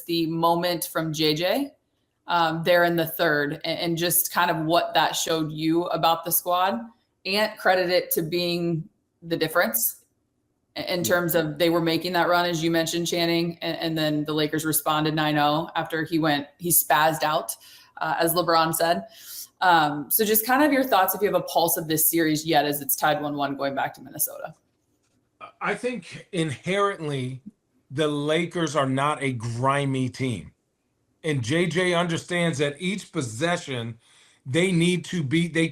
the moment from JJ there in the third, and just kind of what that showed you about the squad. Ant credit it to being the difference in terms of they were making that run, as you mentioned, Channing, and then the Lakers responded 9-0 after he spazzed out, as LeBron said. So just kind of your thoughts, if you have a pulse of this series yet, as it's tied 1-1 going back to Minnesota. I think inherently the Lakers are not a grimy team. And JJ understands that each possession they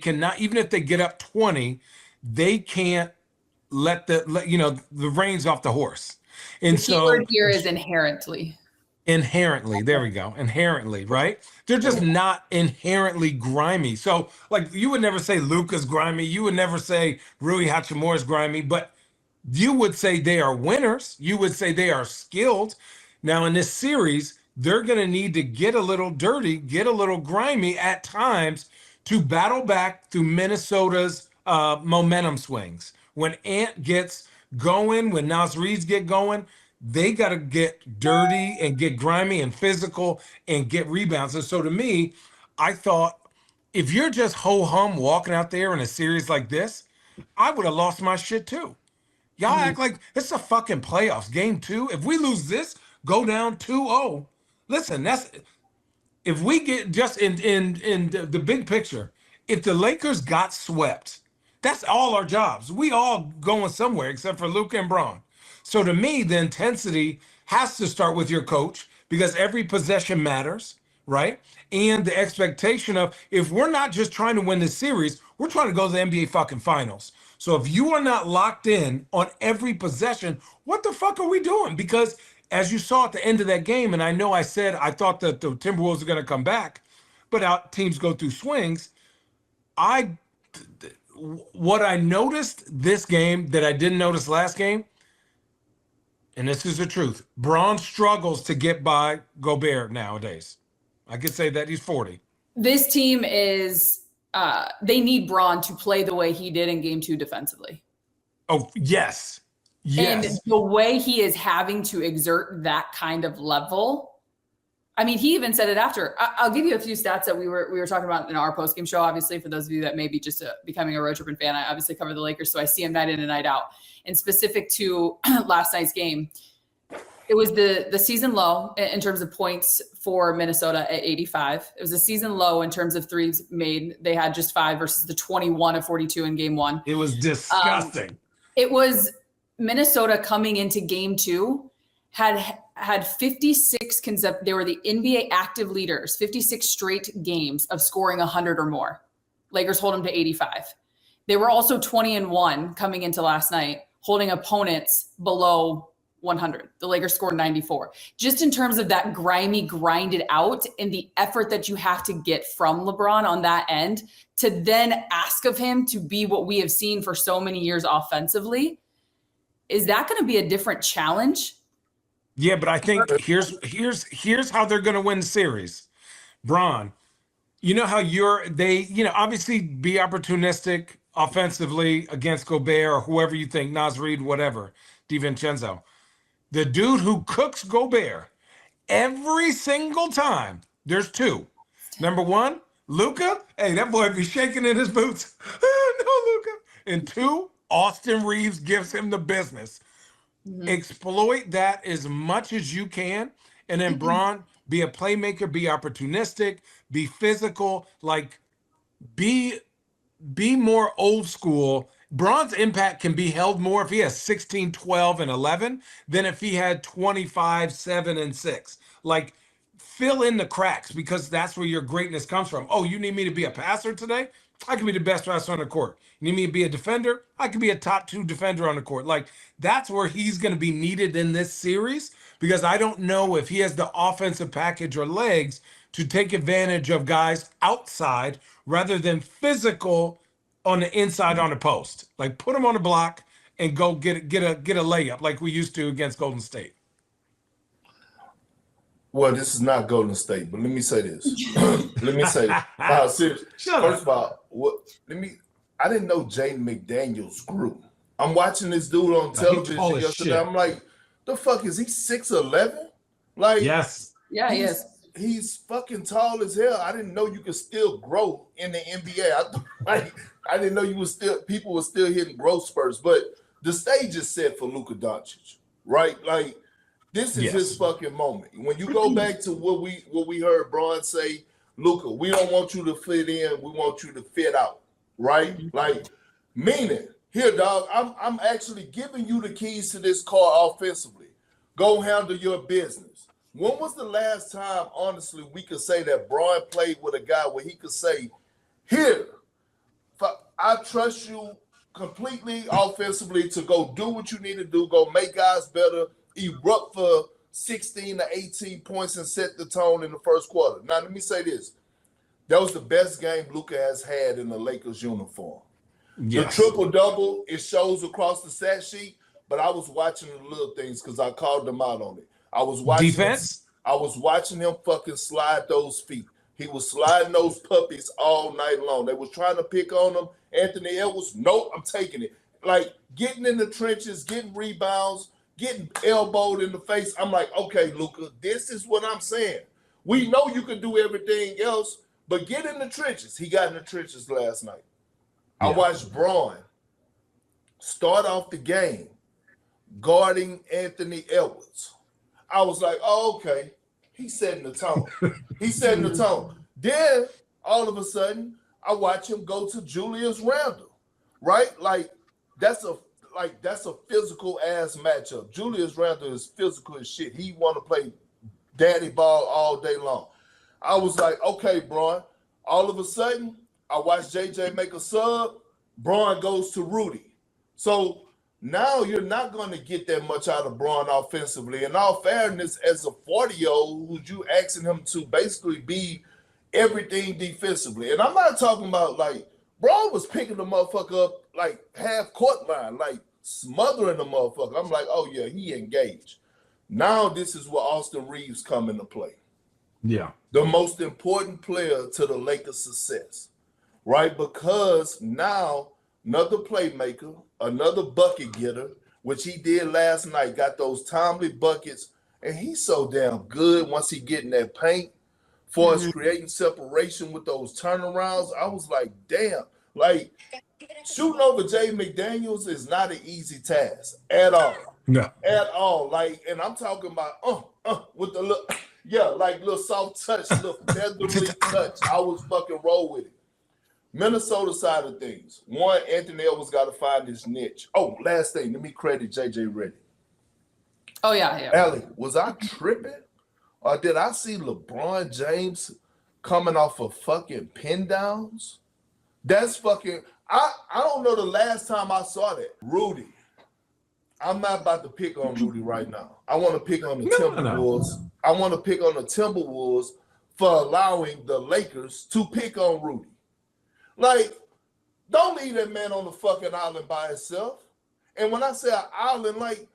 cannot, even if they get up 20, they can't let the reins off the horse. And the key word here is inherently. Inherently, there we go. Inherently, right? They're just not inherently grimy. So, like, you would never say Luka's grimy. You would never say Rui Hachimura's grimy, but you would say they are winners. You would say they are skilled. Now, in this series, they're going to need to get a little dirty, get a little grimy at times to battle back through Minnesota's momentum swings. When Ant gets going, when Naz Reid's get going, they got to get dirty and get grimy and physical and get rebounds. And so to me, I thought, if you're just ho-hum walking out there in a series like this, I would have lost my shit too. Y'all act like it's a fucking playoffs. Game 2, if we lose this, go down 2-0. Listen, if we get just in the big picture, if the Lakers got swept, that's all our jobs. We all going somewhere except for Luka and Bron. So to me, the intensity has to start with your coach, because every possession matters, right? And the expectation of, if we're not just trying to win this series, we're trying to go to the NBA fucking finals. So if you are not locked in on every possession, what the fuck are we doing? Because as you saw at the end of that game, and I know I said I thought that the Timberwolves are going to come back, but teams go through swings. What I noticed this game that I didn't notice last game, and this is the truth, Bron struggles to get by Gobert nowadays. I could say that he's 40. This team is, they need Bron to play the way he did in game 2 defensively. Oh, yes. Yes. And the way he is having to exert that kind of level, I mean, he even said it after. I'll give you a few stats that we were talking about in our postgame show. Obviously, for those of you that may be just becoming a road tripping fan, I obviously cover the Lakers, so I see him night in and night out. And specific to last night's game, it was the season low in terms of points for Minnesota at 85. It was a season low in terms of threes made. They had just 5 versus the 21 of 42 in game 1. It was disgusting. It was Minnesota coming into game 2 had 56 they were the NBA active leaders, 56 straight games of scoring 100 or more. Lakers hold them to 85. They were also 20-1 coming into last night, holding opponents below 100. The Lakers scored 94. Just in terms of that grimy, grinded out, and the effort that you have to get from LeBron on that end, to then ask of him to be what we have seen for so many years offensively, is that going to be a different challenge? Yeah, but I think here's how they're going to win the series. Bron, you know how obviously be opportunistic offensively against Gobert or whoever you think, Naz Reid, whatever, DiVincenzo. The dude who cooks Gobert every single time, there's 2. Number 1, Luka. Hey, that boy be shaking in his boots. No, Luka. And 2, Austin Reeves gives him the business. Mm-hmm. Exploit that as much as you can. And then Bron, be a playmaker, be opportunistic, be physical, like be more old school. Bron's impact can be held more if he has 16, 12, and 11 than if he had 25, 7, and 6. Like, fill in the cracks, because that's where your greatness comes from. Oh, you need me to be a passer today? I can be the best passer on the court. You need me to be a defender? I can be a top 2 defender on the court. Like, that's where he's going to be needed in this series, because I don't know if he has the offensive package or legs to take advantage of guys outside rather than physical on the inside on the post. Like, put him on the block and go get a layup like we used to against Golden State. Well, this is not Golden State, but let me say this. Seriously. First of all, I didn't know Jaden McDaniels grew. I'm watching this dude on television yesterday. I'm like, the fuck is he 6'11"? Like, yes. Yeah, he is. He's fucking tall as hell. I didn't know you could still grow in the NBA. I didn't know people were still hitting growth spurts. But the stage is set for Luka Doncic, right? Like, this is his fucking moment. When you go back to what we heard Bron say, Luka, we don't want you to fit in. We want you to fit out, right? Like, meaning, here, dog, I'm actually giving you the keys to this car offensively. Go handle your business. When was the last time, honestly, we could say that Bron played with a guy where he could say, here, I trust you completely offensively to go do what you need to do, go make guys better, erupt for 16 to 18 points and set the tone in the first quarter. Now, let me say this. That was the best game Luka has had in the Lakers uniform. Yes. The triple-double, it shows across the stat sheet, but I was watching the little things because I called them out on it. I was watching him fucking slide those feet. He was sliding those puppies all night long. They was trying to pick on him. Anthony Edwards, nope, I'm taking it. Like, getting in the trenches, getting rebounds, getting elbowed in the face. I'm like, okay, Luka, this is what I'm saying. We know you can do everything else, but get in the trenches. He got in the trenches last night. Yeah. I watched Bron start off the game guarding Anthony Edwards. I was like, oh, okay. He's setting the tone. Then, all of a sudden, I watch him go to Julius Randle, right? Like, that's a physical ass matchup. Julius Randle is physical as shit. He want to play daddy ball all day long. I was like, okay, Bron. All of a sudden, I watched JJ make a sub. Bron goes to Rudy. So now you're not going to get that much out of Bron offensively. In all fairness, as a 40-year-old, who you asking him to basically be everything defensively. And I'm not talking about, like, Bron was picking the motherfucker up like half court line, like smothering the motherfucker. I'm like, oh, yeah, he engaged. Now this is where Austin Reeves come into play. Yeah. The most important player to the Lakers' success, right? Because now another playmaker, another bucket getter, which he did last night, got those timely buckets, and he's so damn good once he get in that paint for us creating separation with those turnarounds. I was like, damn, like shooting over Jay McDaniels is not an easy task at all. No. At all. Like, and I'm talking about with the little, like little soft touch, little featherly touch. I was fucking roll with it. Minnesota side of things. One, Anthony Edwards got to find his niche. Oh, last thing, let me credit JJ Redick. Oh, yeah. Allie, was I tripping? Or did I see LeBron James coming off of fucking pin downs? That's fucking, I don't know the last time I saw that. Rudy. I'm not about to pick on Rudy right now. I want to pick on the Timberwolves. No. I want to pick on the Timberwolves for allowing the Lakers to pick on Rudy. Like, don't leave that man on the fucking island by himself. And when I say an island, like,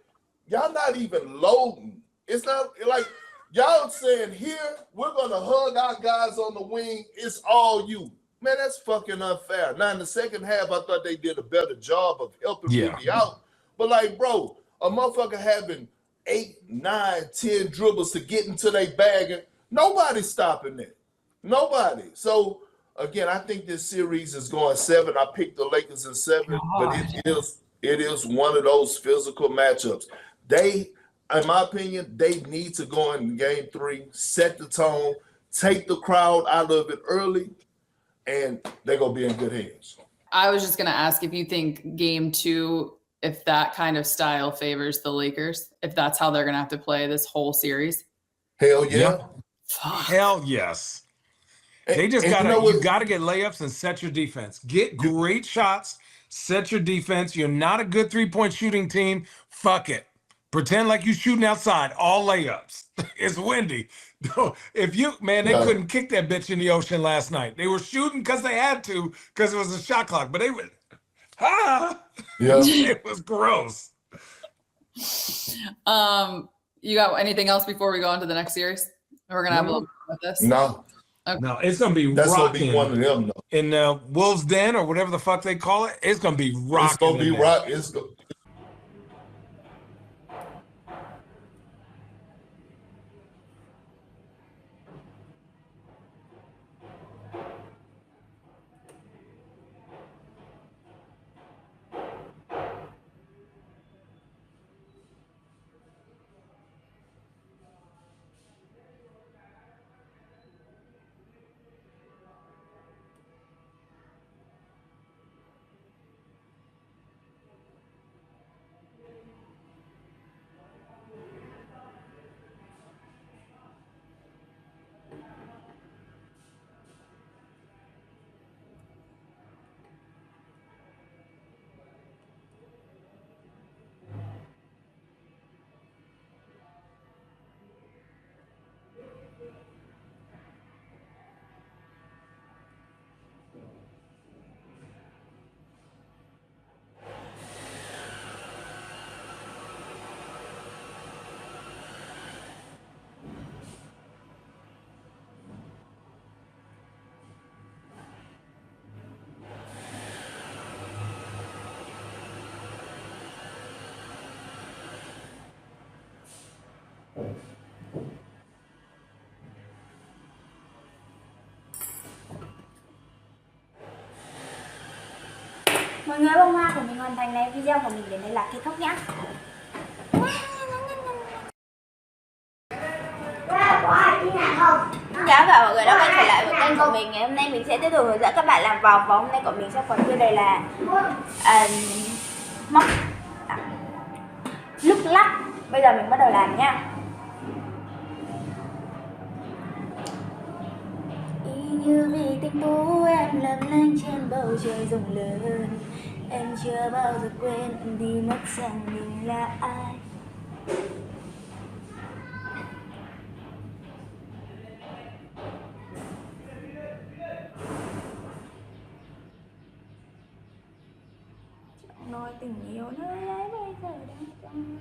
y'all not even loading. It's not like y'all saying here, we're going to hug our guys on the wing. It's all you. Man, that's fucking unfair. Now, in the second half, I thought they did a better job of helping Rudy out. But, like, bro, a motherfucker having 8, 9, 10 dribbles to get into their bag, and nobody's stopping that. Nobody. So, again, I think this series is going 7. I picked the Lakers in 7, but it is one of those physical matchups. They, in my opinion, they need to go in game 3, set the tone, take the crowd out of it early, and they're going to be in good hands. I was just going to ask if you think game 2, if that kind of style favors the Lakers, if that's how they're going to have to play this whole series. Hell yeah. Hell yes. They just you gotta get layups and set your defense. Get great shots, set your defense. You're not a good 3-point shooting team. Fuck it. Pretend like you're shooting outside. All layups. It's windy. If you, man, they couldn't kick that bitch in the ocean last night. They were shooting because they had to, because it was a shot clock. But they were, it was gross. You got anything else before we go on to the next series? We're gonna have a little bit of this. No. Okay. No, it's gonna be that's rocking. Gonna be one of them though. In Wolves Den or whatever the fuck they call it. It's gonna be rocking. It's gonna be rocking. người bông hoa của mình hoàn thành này. Video của mình đến đây là kết thúc nhá. Xin chào cả mọi người đã quay trở lại với kênh của mình. Ngày hôm nay mình sẽ tiếp tục hướng dẫn các bạn làm vòng, và hôm nay của mình sẽ có tiêu đề là móc lúc lắc. Bây giờ mình bắt đầu làm nha. Y như vì tình cũ em lấp lánh trên bầu trời rộng lớn, em chưa bao giờ quên đi mất rằng mình là ai. Nói tình yêu nơi ấy bây giờ đang trong